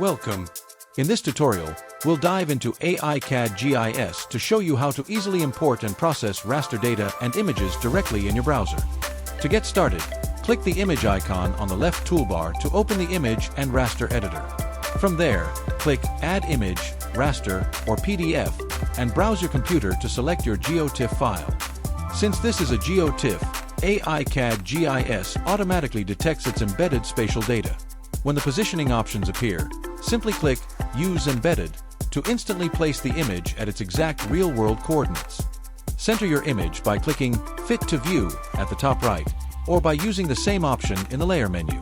Welcome. In this tutorial, we'll dive into AICADGIS to show you how to easily import and process raster data and images directly in your browser. To get started, click the image icon on the left toolbar to open the image and raster editor. From there, click Add Image, Raster, or PDF, and browse your computer to select your GeoTIFF file. Since this is a GeoTIFF, AICADGIS automatically detects its embedded spatial data. When the positioning options appear, simply click Use Embedded to instantly place the image at its exact real-world coordinates. Center your image by clicking Fit to View at the top right, or by using the same option in the Layer menu.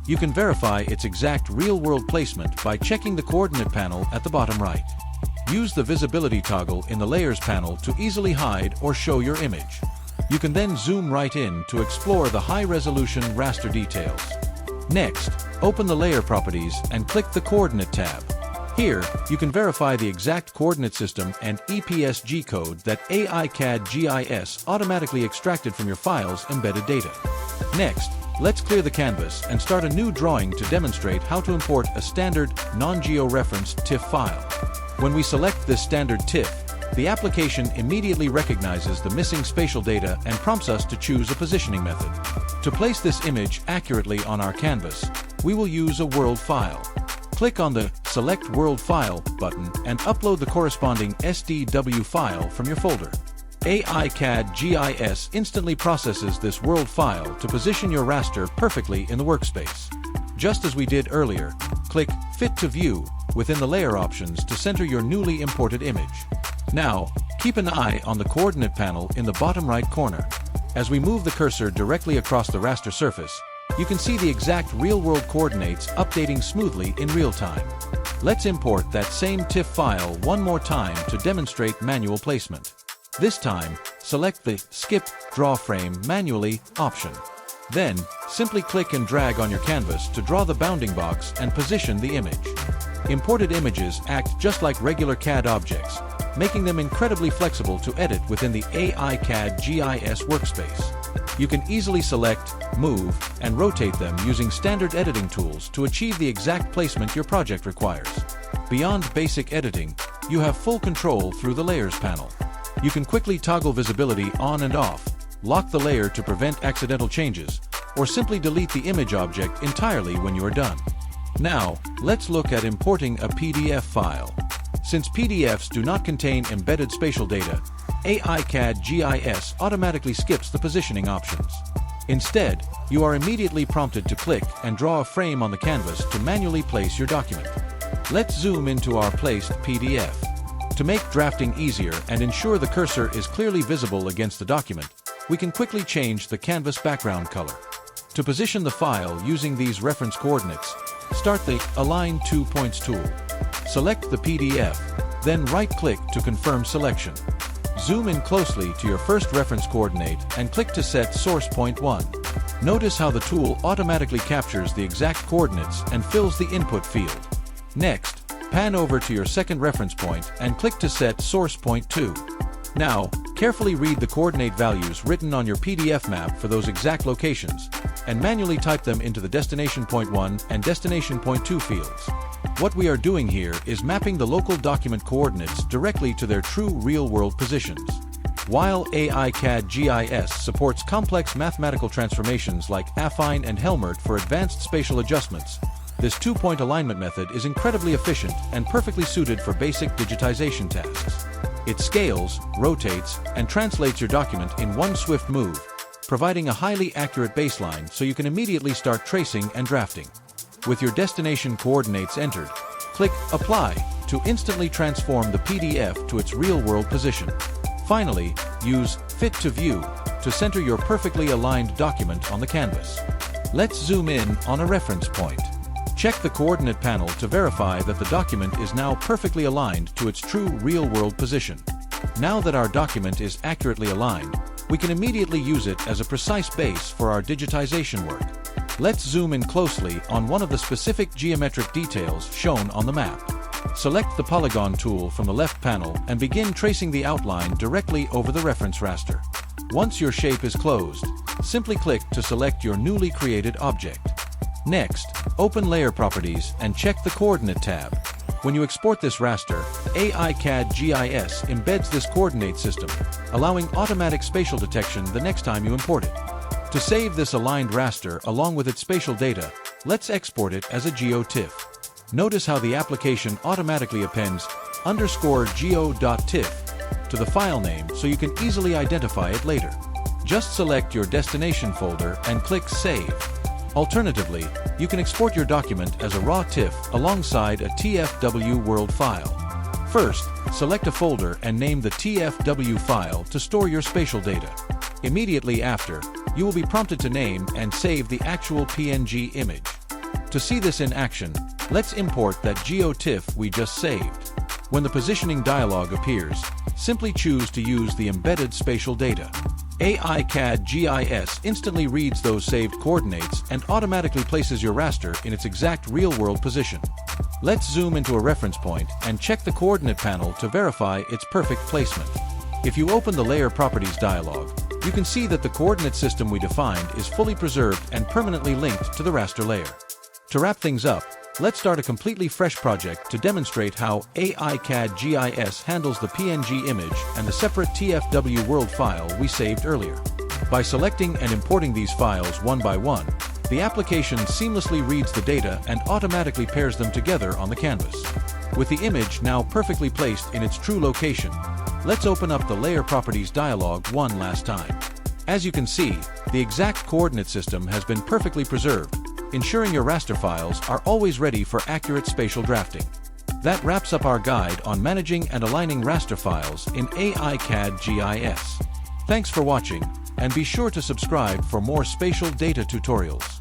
You can verify its exact real-world placement by checking the coordinate panel at the bottom right. Use the visibility toggle in the Layers panel to easily hide or show your image. You can then zoom right in to explore the high-resolution raster details. Next, open the Layer Properties and click the Coordinate tab. Here, you can verify the exact coordinate system and EPSG code that AICADGIS automatically extracted from your file's embedded data. Next, let's clear the canvas and start a new drawing to demonstrate how to import a standard, non-georeferenced TIFF file. When we select this standard TIFF, the application immediately recognizes the missing spatial data and prompts us to choose a positioning method. To place this image accurately on our canvas, we will use a world file. Click on the Select World File button and upload the corresponding SDW file from your folder. AICADGIS instantly processes this world file to position your raster perfectly in the workspace. Just as we did earlier, click Fit to View within the layer options to center your newly imported image. Now, keep an eye on the coordinate panel in the bottom right corner. As we move the cursor directly across the raster surface, you can see the exact real-world coordinates updating smoothly in real time. Let's import that same TIFF file one more time to demonstrate manual placement. This time, select the Skip Draw Frame Manually option. Then, simply click and drag on your canvas to draw the bounding box and position the image. Imported images act just like regular CAD objects, making them incredibly flexible to edit within the AICADGIS workspace. You can easily select, move, and rotate them using standard editing tools to achieve the exact placement your project requires. Beyond basic editing, you have full control through the Layers panel. You can quickly toggle visibility on and off, lock the layer to prevent accidental changes, or simply delete the image object entirely when you are done. Now, let's look at importing a PDF file. Since PDFs do not contain embedded spatial data, AICADGIS automatically skips the positioning options. Instead, you are immediately prompted to click and draw a frame on the canvas to manually place your document. Let's zoom into our placed PDF. To make drafting easier and ensure the cursor is clearly visible against the document, we can quickly change the canvas background color. To position the file using these reference coordinates, start the Align 2 Points tool. Select the PDF, then right-click to confirm selection. Zoom in closely to your first reference coordinate and click to set source point 1. Notice how the tool automatically captures the exact coordinates and fills the input field. Next, pan over to your second reference point and click to set source point 2. Now, carefully read the coordinate values written on your PDF map for those exact locations, and manually type them into the destination point 1 and destination point 2 fields. What we are doing here is mapping the local document coordinates directly to their true real-world positions. While AICADGIS supports complex mathematical transformations like affine and Helmert for advanced spatial adjustments, this two-point alignment method is incredibly efficient and perfectly suited for basic digitization tasks. It scales, rotates, and translates your document in one swift move, providing a highly accurate baseline so you can immediately start tracing and drafting. With your destination coordinates entered, click Apply to instantly transform the PDF to its real-world position. Finally, use Fit to View to center your perfectly aligned document on the canvas. Let's zoom in on a reference point. Check the coordinate panel to verify that the document is now perfectly aligned to its true real-world position. Now that our document is accurately aligned, we can immediately use it as a precise base for our digitization work. Let's zoom in closely on one of the specific geometric details shown on the map. Select the Polygon tool from the left panel and begin tracing the outline directly over the reference raster. Once your shape is closed, simply click to select your newly created object. Next, Open Layer Properties and check the Coordinate tab. When you export this raster, AICADGIS embeds this coordinate system, allowing automatic spatial detection the next time you import it. To save this aligned raster along with its spatial data, let's export it as a GeoTIFF. Notice how the application automatically appends _geo.tiff to the file name so you can easily identify it later. Just select your destination folder and click Save. Alternatively, you can export your document as a raw TIFF alongside a TFW world file. First, select a folder and name the TFW file to store your spatial data. Immediately after, you will be prompted to name and save the actual PNG image. To see this in action, let's import that GeoTIFF we just saved. When the positioning dialog appears, simply choose to use the embedded spatial data. AICADGIS instantly reads those saved coordinates and automatically places your raster in its exact real-world position. Let's zoom into a reference point and check the coordinate panel to verify its perfect placement. If you open the Layer Properties dialog, you can see that the coordinate system we defined is fully preserved and permanently linked to the raster layer. To wrap things up, let's start a completely fresh project to demonstrate how AICADGIS handles the PNG image and the separate TFW world file we saved earlier. By selecting and importing these files one by one, the application seamlessly reads the data and automatically pairs them together on the canvas. With the image now perfectly placed in its true location, let's open up the Layer Properties dialog one last time. As you can see, the exact coordinate system has been perfectly preserved, ensuring your raster files are always ready for accurate spatial drafting. That wraps up our guide on managing and aligning raster files in AICADGIS. Thanks for watching, and be sure to subscribe for more spatial data tutorials.